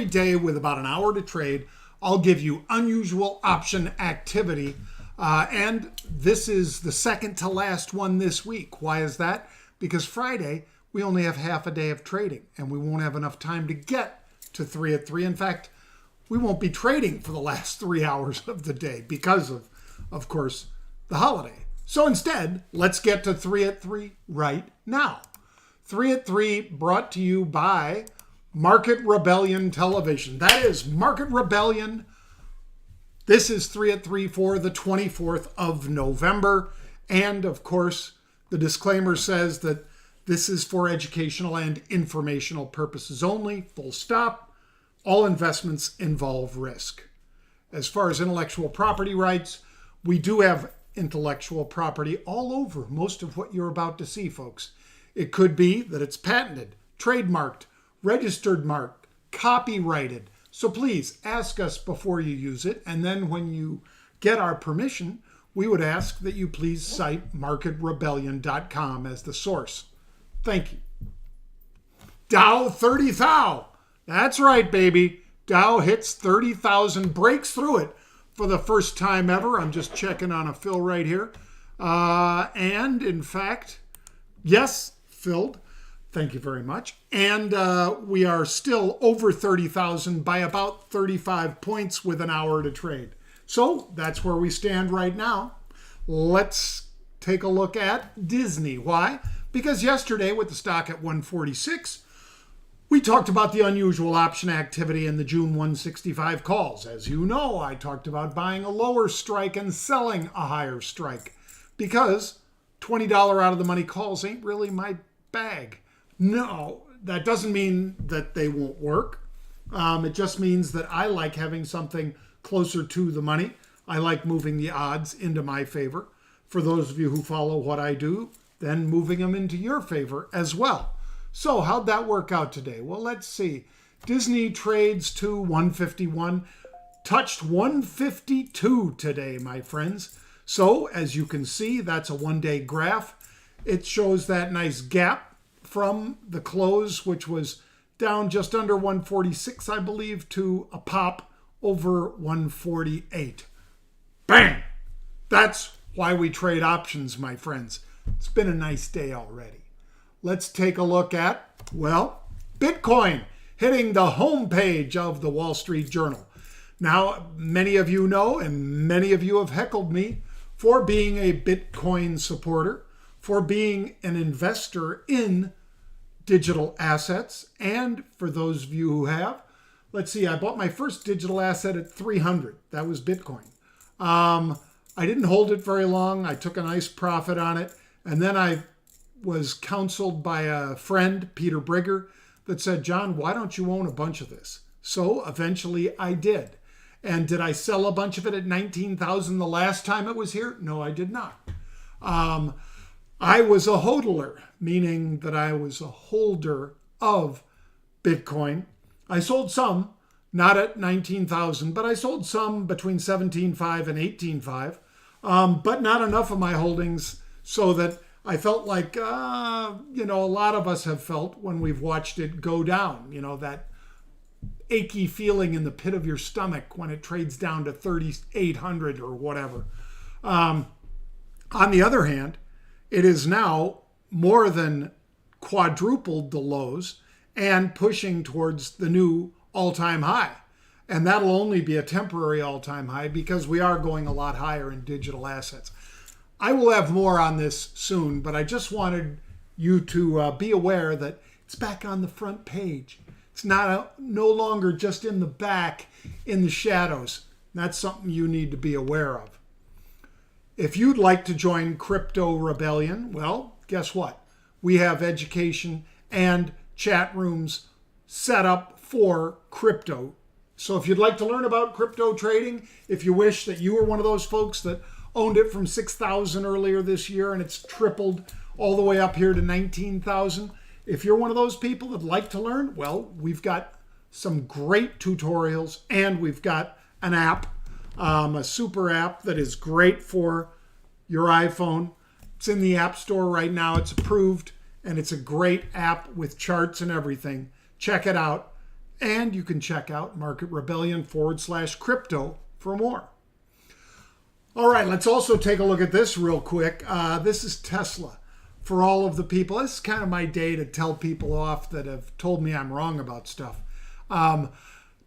every day with about an hour to trade, I'll give you unusual option activity. And this is the second to last one this week. Why is that? Because Friday, we only have half a day of trading, and we won't have enough time to get to 3 at 3. In fact, we won't be trading for the last 3 hours of the day because of course, the holiday. So instead, let's get to 3 at 3 right now. 3 at 3 brought to you by Market Rebellion Television. That is Market Rebellion. This is 3 at 3 for the 24th of November. And of course, the disclaimer says that this is for educational and informational purposes only, full stop. All investments involve risk. As far as intellectual property rights, we do have intellectual property all over most of what you're about to see, folks. It could be that it's patented, trademarked, registered mark, copyrighted. So please ask us before you use it. And then when you get our permission, we would ask that you please cite marketrebellion.com as the source. Thank you. Dow 30 thou. That's right, baby. Dow hits 30,000, breaks through it for the first time ever. I'm just checking on a fill right here. And in fact, yes, filled. Thank you very much. And we are still over 30,000 by about 35 points with an hour to trade. So that's where we stand right now. Let's take a look at Disney. Why? Because yesterday with the stock at 146, we talked about the unusual option activity in the June 165 calls. As you know, I talked about buying a lower strike and selling a higher strike because $20 out of the money calls ain't really my bag. No, that doesn't mean that they won't work. It just means that I like having something closer to the money. I like moving the odds into my favor. For those of you who follow what I do, then moving them into your favor as well. So how'd that work out today? Well, let's see. Disney trades to 151, touched 152 today, my friends. So as you can see, that's a one-day graph. It shows that nice gap from the close, which was down just under 146, I believe, to a pop over 148. Bang! That's why we trade options, my friends. It's been a nice day already. Let's take a look at, well, Bitcoin hitting the homepage of the Wall Street Journal. Now, many of you know, and many of you have heckled me for being a Bitcoin supporter, for being an investor in digital assets, and for those of you who have, let's see, I bought my first digital asset at 300. That was Bitcoin. I didn't hold it very long. I took a nice profit on it, and then I was counseled by a friend, Peter Brigger, that said, John, why don't you own a bunch of this? So eventually I did. And did I sell a bunch of it at 19,000 the last time it was here? No, I did not. I was a hodler, meaning that I was a holder of Bitcoin. I sold some, not at 19,000, but I sold some between 17.5 and 18.5, but not enough of my holdings so that I felt like, a lot of us have felt when we've watched it go down, that achy feeling in the pit of your stomach when it trades down to 3,800 or whatever. On the other hand, it is now more than quadrupled the lows and pushing towards the new all-time high. And that'll only be a temporary all-time high because we are going a lot higher in digital assets. I will have more on this soon, but I just wanted you to be aware that it's back on the front page. It's no longer just in the back, in the shadows. That's something you need to be aware of. If you'd like to join Crypto Rebellion, well, guess what? We have education and chat rooms set up for crypto. So if you'd like to learn about crypto trading, if you wish that you were one of those folks that owned it from 6,000 earlier this year and it's tripled all the way up here to 19,000. If you're one of those people that like to learn, well, we've got some great tutorials and we've got an app, a super app that is great for your iPhone. It's in the App Store right now. It's approved and it's a great app with charts and everything. Check it out And you can check out Market Rebellion /crypto for more. All right, let's also take a look at this real quick. This is Tesla. For all of the people, this is kind of my day to tell people off that have told me I'm wrong about stuff.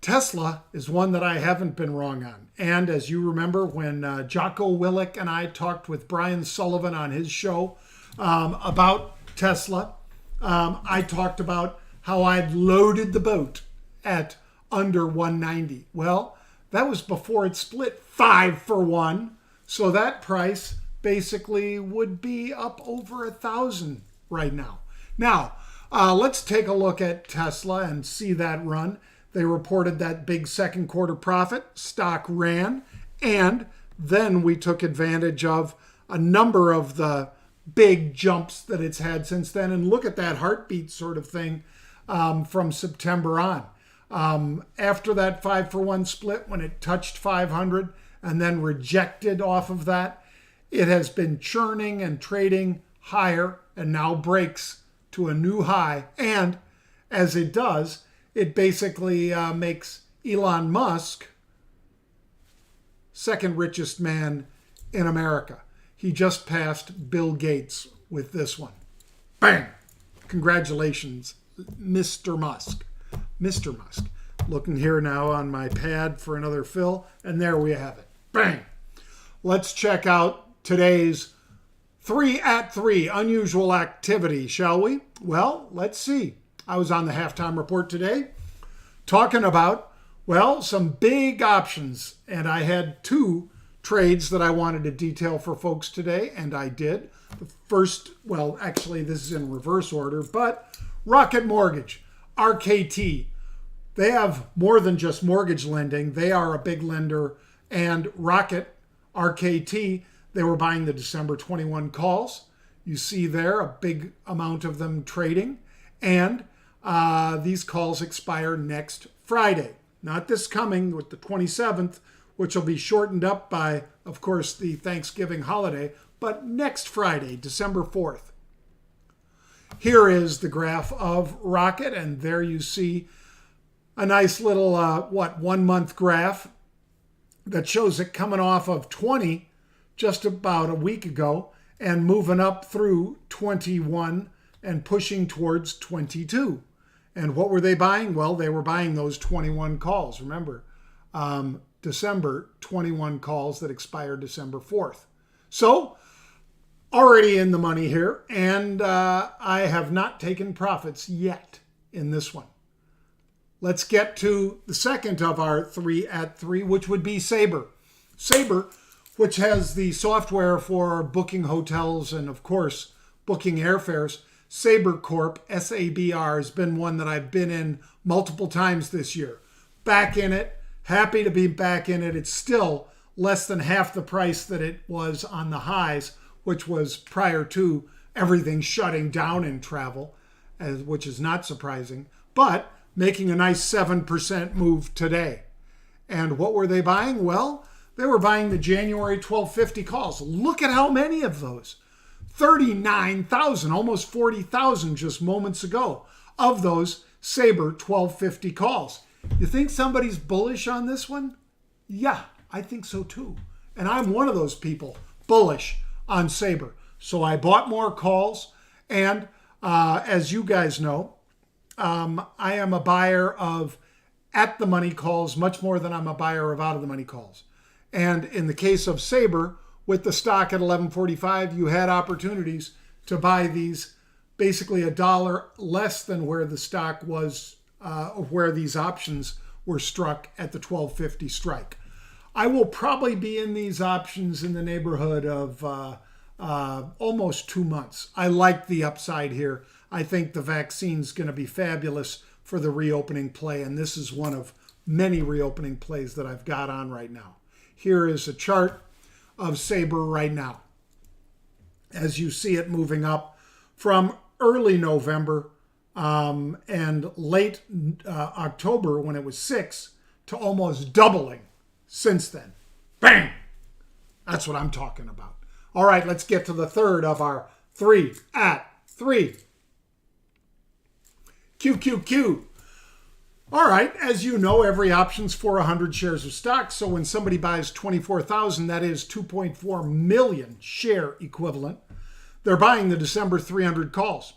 Tesla is one that I haven't been wrong on. And as you remember, when Jocko Willink and I talked with Brian Sullivan on his show about Tesla, I talked about how I'd loaded the boat at under 190. Well, that was before it split 5 for 1. So that price basically would be up over 1,000 right now. Now, let's take a look at Tesla and see that run. They reported that big second quarter profit, stock ran, and then we took advantage of a number of the big jumps that it's had since then. And look at that heartbeat sort of thing from September on. After that 5 for 1 split, when it touched 500 and then rejected off of that, it has been churning and trading higher and now breaks to a new high. And as it does, it basically makes Elon Musk second richest man in America. He just passed Bill Gates with this one. Bang! Congratulations, Mr. Musk. Mr. Musk. Looking here now on my pad for another fill, and there we have it. Bang! Let's check out today's 3 at 3 unusual activity, shall we? Well, let's see. I was on the halftime report today talking about, well, some big options, and I had 2 trades that I wanted to detail for folks today, and I did. The first, well, actually, this is in reverse order, but Rocket Mortgage, RKT. They have more than just mortgage lending. They are a big lender, and Rocket, RKT, they were buying the December 21 calls. You see there a big amount of them trading, and these calls expire next Friday. Not this coming with the 27th, which will be shortened up by, of course, the Thanksgiving holiday, but next Friday, December 4th. Here is the graph of Rocket, and there you see a nice little, 1 month graph that shows it coming off of 20 just about a week ago and moving up through 21 and pushing towards 22. And what were they buying? Well, they were buying those 21 calls. Remember, December 21 calls that expired December 4th. So, already in the money here, and I have not taken profits yet in this one. Let's get to the second of our 3 at 3, which would be Sabre. Sabre, which has the software for booking hotels and, of course, booking airfares. Sabre Corp, SABR, has been one that I've been in multiple times this year. Back in it, happy to be back in it. It's still less than half the price that it was on the highs, which was prior to everything shutting down in travel, which is not surprising, but making a nice 7% move today. And what were they buying? Well, they were buying the January 1250 calls. Look at how many of those. 39,000, almost 40,000 just moments ago of those Sabre 1250 calls. You think somebody's bullish on this one? Yeah, I think so too. And I'm one of those people bullish on Sabre. So I bought more calls. And as you guys know, I am a buyer of at the money calls much more than I'm a buyer of out of the money calls. And in the case of Sabre, with the stock at 11.45, you had opportunities to buy these basically $1 less than where the stock was, where these options were struck at the 12.50 strike. I will probably be in these options in the neighborhood of almost 2 months. I like the upside here. I think the vaccine's going to be fabulous for the reopening play, and this is one of many reopening plays that I've got on right now. Here is a chart of Sabre right now. As you see it moving up from early November and late October when it was 6 to almost doubling since then. Bang! That's what I'm talking about. All right, let's get to the third of our 3 at 3. QQQ. All right, as you know, every option's for 100 shares of stock. So when somebody buys 24,000, that is 2.4 million share equivalent. They're buying the December 300 calls.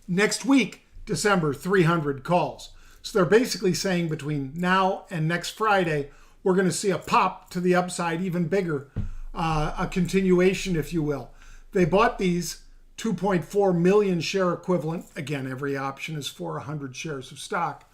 Next week, December 300 calls. So they're basically saying between now and next Friday, we're going to see a pop to the upside, even bigger, a continuation, if you will. They bought these 2.4 million share equivalent. Again, every option is for 100 shares of stock.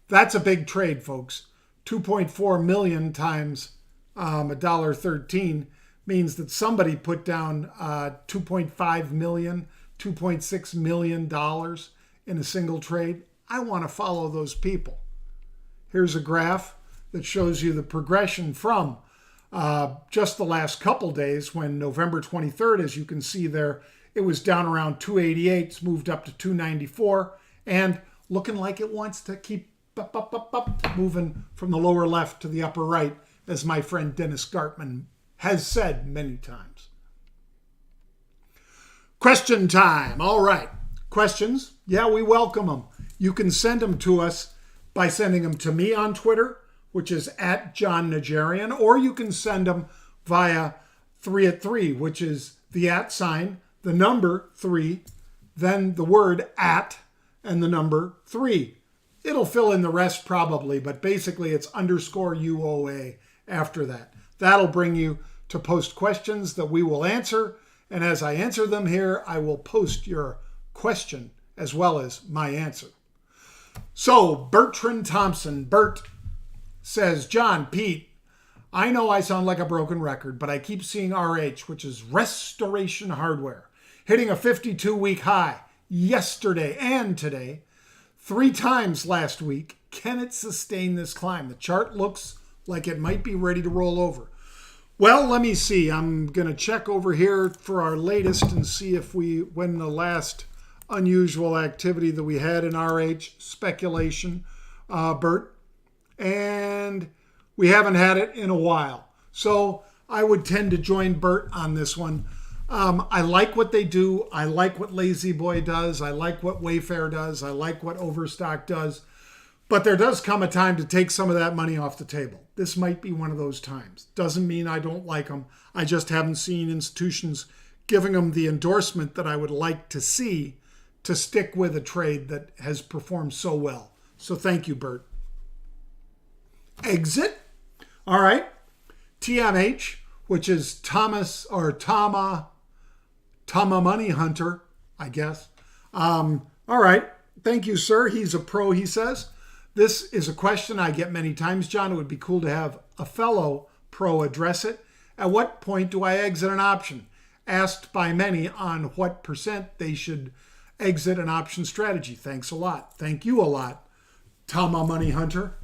That's a big trade, folks. 2.4 million times $1.13 means that somebody put down 2.5 million, $2.6 million in a single trade. I want to follow those people. Here's a graph that shows you the progression from just the last couple days when November 23rd, as you can see there, it was down around 288, it's moved up to 294, and looking like it wants to keep up, moving from the lower left to the upper right, as my friend Dennis Gartman has said many times. Question time. All right. Questions? Yeah, we welcome them. You can send them to us by sending them to me on Twitter, which is at Jon Najarian, or you can send them via 3 at 3, which is the @ sign, the number 3, then the word at, and the number 3. It'll fill in the rest probably, but basically it's _UOA after that. That'll bring you to post questions that we will answer. And as I answer them here, I will post your question as well as my answer. So Bertrand Thompson, Bert says, John, Pete, I know I sound like a broken record, but I keep seeing RH, which is Restoration Hardware, hitting a 52-week high yesterday and today. 3 times last week. Can it sustain this climb? The chart looks like it might be ready to roll over. Well, let me see. I'm going to check over here for our latest and see if when the last unusual activity that we had in RH speculation, Bert. And we haven't had it in a while. So I would tend to join Bert on this one. I like what they do. I like what Lazy Boy does. I like what Wayfair does. I like what Overstock does. But there does come a time to take some of that money off the table. This might be one of those times. Doesn't mean I don't like them. I just haven't seen institutions giving them the endorsement that I would like to see to stick with a trade that has performed so well. So thank you, Bert. Exit. All right. TMH, which is Tama Money Hunter, I guess. All right. Thank you, sir. He's a pro, he says. This is a question I get many times, John. It would be cool to have a fellow pro address it. At what point do I exit an option? Asked by many on what % they should exit an option strategy. Thanks a lot. Thank you a lot, Tama Money Hunter.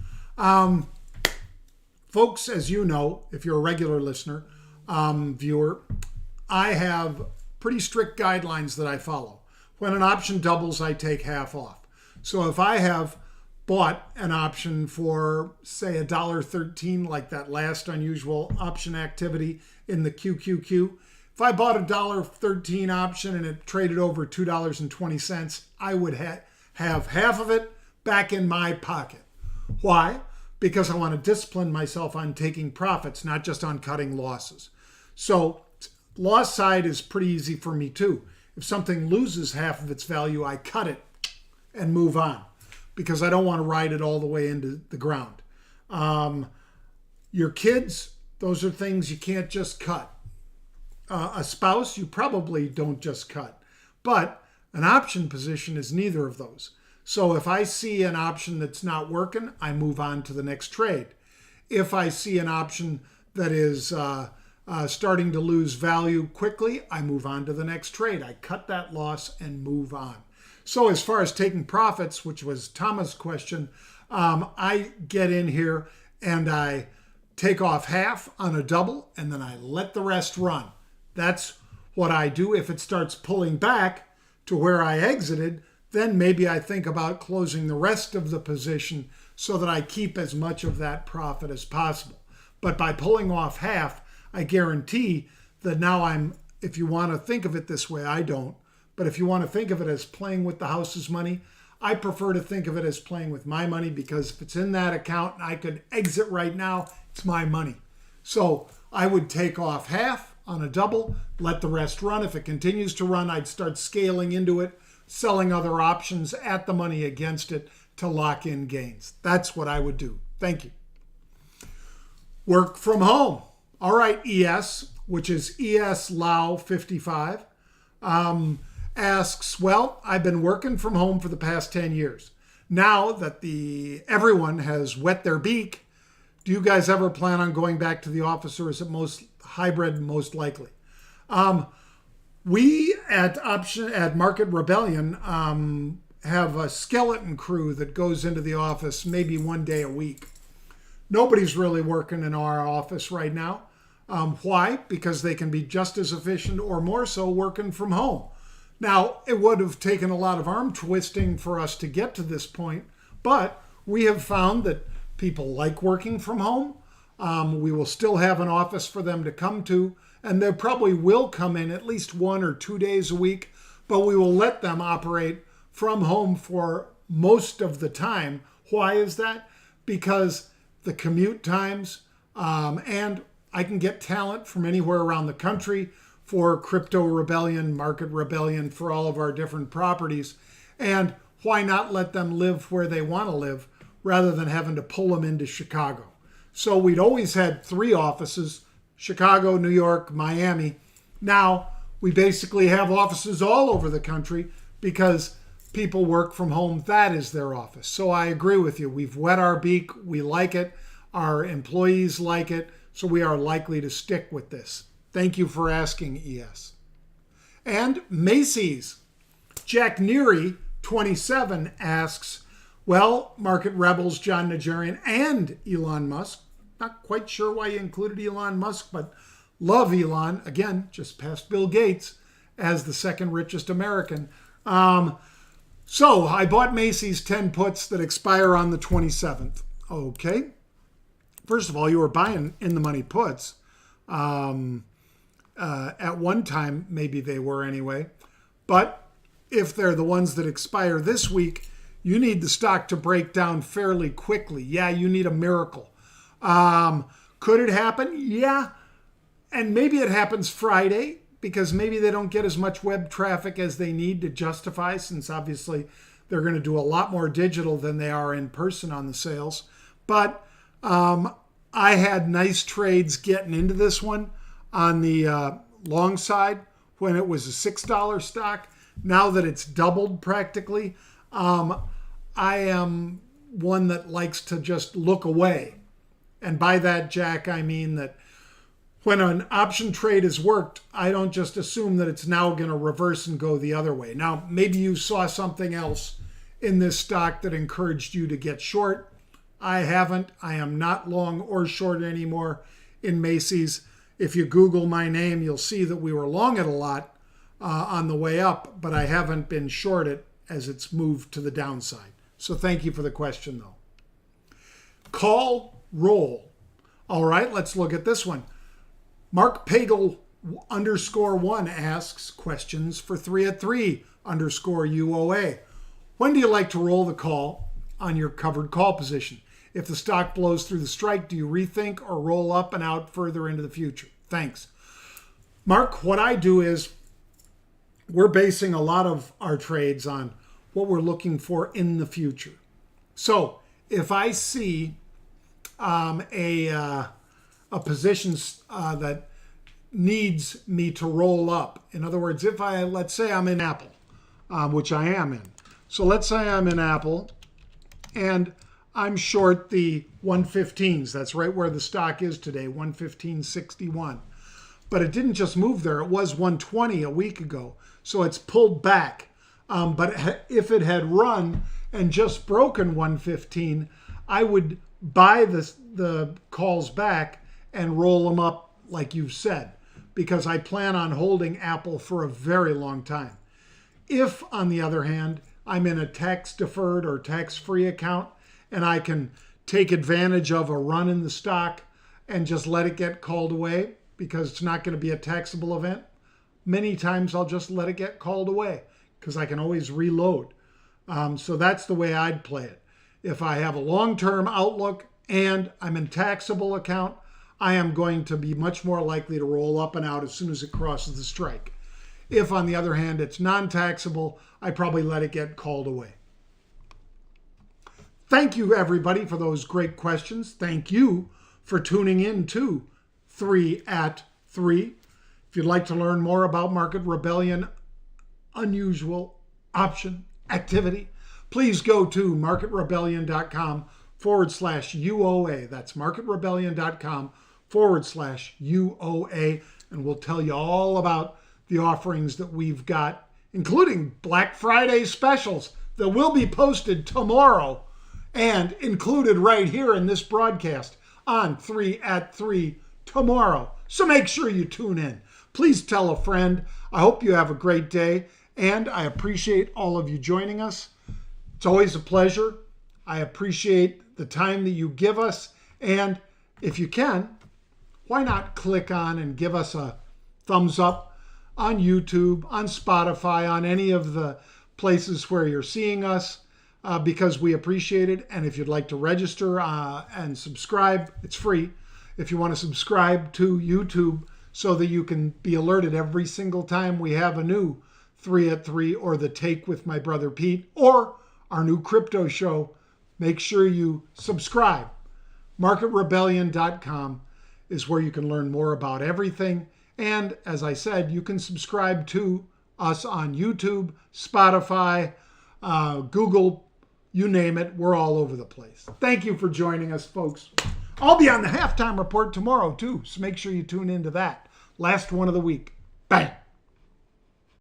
Folks, as you know, if you're a regular listener, viewer, I have pretty strict guidelines that I follow. When an option doubles, I take half off. So if I have bought an option for, say, $1.13, like that last unusual option activity in the QQQ, if I bought a $1.13 option and it traded over $2.20, I would have half of it back in my pocket. Why? Because I want to discipline myself on taking profits, not just on cutting losses. So loss side is pretty easy for me too. If something loses half of its value, I cut it and move on because I don't want to ride it all the way into the ground. Your kids, those are things you can't just cut. A spouse, you probably don't just cut. But an option position is neither of those. So if I see an option that's not working, I move on to the next trade. If I see an option that is starting to lose value quickly, I move on to the next trade. I cut that loss and move on. So as far as taking profits, which was Thomas' question, I get in here and I take off half on a double and then I let the rest run. That's what I do. If it starts pulling back to where I exited, then maybe I think about closing the rest of the position so that I keep as much of that profit as possible. But by pulling off half, I guarantee that now if you want to think of it this way, I don't, but if you want to think of it as playing with the house's money, I prefer to think of it as playing with my money, because if it's in that account and I could exit right now, it's my money. So I would take off half on a double, let the rest run. If it continues to run, I'd start scaling into it, selling other options at the money against it to lock in gains. That's what I would do. Thank you. Work from home. All right, ES, which is ES Lau 55, asks, well, I've been working from home for the past 10 years. Now that everyone has wet their beak, do you guys ever plan on going back to the office, or is it most hybrid most likely? We at Market Rebellion have a skeleton crew that goes into the office maybe one day a week. Nobody's really working in our office right now. Why? Because they can be just as efficient or more so working from home. Now, it would have taken a lot of arm twisting for us to get to this point, but we have found that people like working from home. We will still have an office for them to come to, and they probably will come in at least 1 or 2 days a week, but we will let them operate from home for most of the time. Why is that? Because the commute times, and I can get talent from anywhere around the country for Crypto Rebellion, Market Rebellion, for all of our different properties. And why not let them live where they want to live rather than having to pull them into Chicago? So we'd always had 3 offices, Chicago, New York, Miami. Now we basically have offices all over the country because people work from home. That is their office. So I agree with you. We've wet our beak. We like it. Our employees like it. So we are likely to stick with this. Thank you for asking, ES. And Macy's, Jack Neary, 27, asks, well, Market Rebels, Jon Najarian, and Elon Musk. Not quite sure why you included Elon Musk, but love Elon. Again, just past Bill Gates as the second richest American. So I bought Macy's 10 puts that expire on the 27th. Okay. First of all, you were buying in the money puts. At one time, maybe they were anyway. But if they're the ones that expire this week, you need the stock to break down fairly quickly. Yeah, you need a miracle. Could it happen? Yeah. And maybe it happens Friday, because maybe they don't get as much web traffic as they need to justify, since obviously they're going to do a lot more digital than they are in person on the sales. But I had nice trades getting into this one on the long side when it was a $6 stock. Now that it's doubled practically, I am one that likes to just look away. And by that, Jack, I mean that when an option trade has worked, I don't just assume that it's now going to reverse and go the other way. Now, maybe you saw something else in this stock that encouraged you to get short. I haven't. I am not long or short anymore in Macy's. If you Google my name, you'll see that we were long it a lot on the way up, but I haven't been short it as it's moved to the downside. So thank you for the question, though. Call, roll. All right, let's look at this one. Mark Pagel _1 asks questions for 3 at 3 _UOA. When do you like to roll the call on your covered call position? If the stock blows through the strike, do you rethink or roll up and out further into the future? Thanks. Mark, what I do is we're basing a lot of our trades on what we're looking for in the future. So if I see a position that needs me to roll up, in other words, if let's say I'm in Apple, which I am in. So let's say I'm in Apple and I'm short the 115s. That's right where the stock is today, 115.61. But it didn't just move there. It was 120 a week ago. So it's pulled back. But if it had run and just broken 115, I would buy the calls back and roll them up like you've said, because I plan on holding Apple for a very long time. If, on the other hand, I'm in a tax-deferred or tax-free account, and I can take advantage of a run in the stock and just let it get called away because it's not going to be a taxable event, many times I'll just let it get called away because I can always reload. So that's the way I'd play it. If I have a long-term outlook and I'm in taxable account, I am going to be much more likely to roll up and out as soon as it crosses the strike. If, on the other hand, it's non-taxable, I probably let it get called away. Thank you, everybody, for those great questions. Thank you for tuning in to 3 at 3. If you'd like to learn more about Market Rebellion unusual option activity, please go to marketrebellion.com/UOA. That's marketrebellion.com/UOA. And we'll tell you all about the offerings that we've got, including Black Friday specials that will be posted tomorrow and included right here in this broadcast on 3 at 3 tomorrow. So make sure you tune in. Please tell a friend. I hope you have a great day, and I appreciate all of you joining us. It's always a pleasure. I appreciate the time that you give us, and if you can, why not click on and give us a thumbs up on YouTube, on Spotify, on any of the places where you're seeing us, because we appreciate it. And if you'd like to register and subscribe, it's free. If you want to subscribe to YouTube so that you can be alerted every single time we have a new 3 at 3 or The Take with my brother Pete or our new crypto show, make sure you subscribe. MarketRebellion.com is where you can learn more about everything. And as I said, you can subscribe to us on YouTube, Spotify, Google, you name it. We're all over the place. Thank you for joining us, folks. I'll be on the halftime report tomorrow, too, so make sure you tune into that. Last one of the week. Bang.